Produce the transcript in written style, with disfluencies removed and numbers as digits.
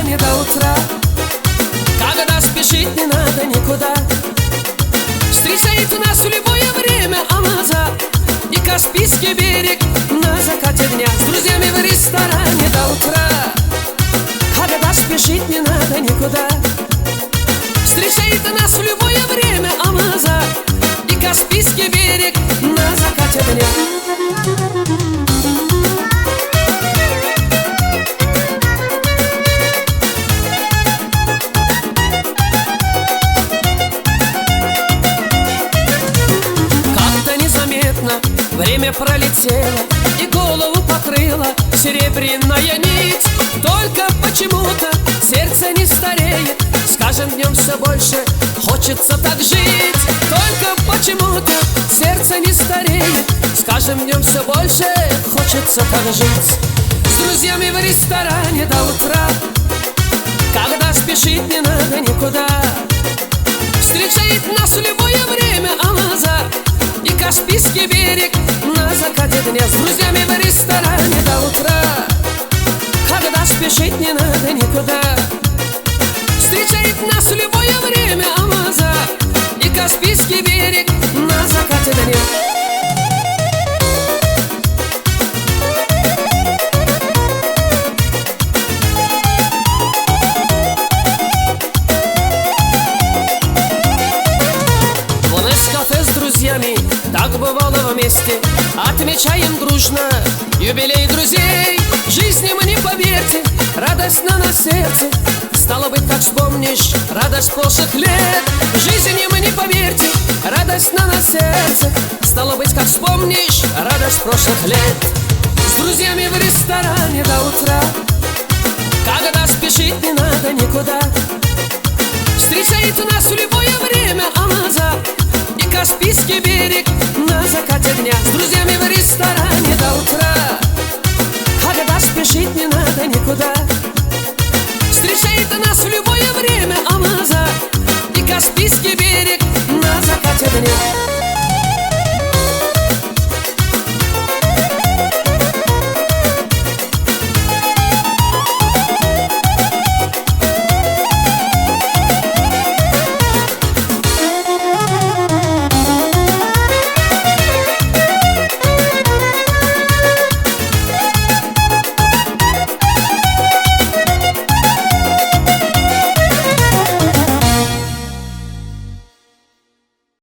ресторане до утра, когда спешить не надо никуда. Встречает нас в любое время Амаза и Каспийский берег на закате дня. С друзьями в ресторане до утра, когда спешить не надо никуда. Встречает нас в любое время Амаза и Каспийский берег на закате дня. Время пролетело и голову покрыла серебряная нить. Только почему-то сердце не стареет, с каждым днем все больше хочется так жить. Только почему-то сердце не стареет, с каждым днем все больше хочется так жить. С друзьями в ресторане до утра, когда спешить не надо никуда. Встречает нас в любое время Амаза и Каспийский берег на закате дня. С друзьями в ресторане до утра, когда спешить не надо никуда. Встречает нас в любое время Амаза и Каспийский берег на закате дня. Так бывало вместе, отмечаем дружно юбилей друзей. В жизни мы, не поверьте, радостно на сердце. Стало быть, как вспомнишь радость прошлых лет. В жизни мы, не поверьте, радостно на сердце. Стало быть, как вспомнишь радость прошлых лет. С друзьями в ресторане до утра, когда спешить не надо никуда. Встречает нас в любое время Амаза и Каспийский берег на закате дня. С друзьями в ресторане до утра, когда спешить не надо никуда. Встречает нас в любое время Амаза и Каспийский берег на закате дня.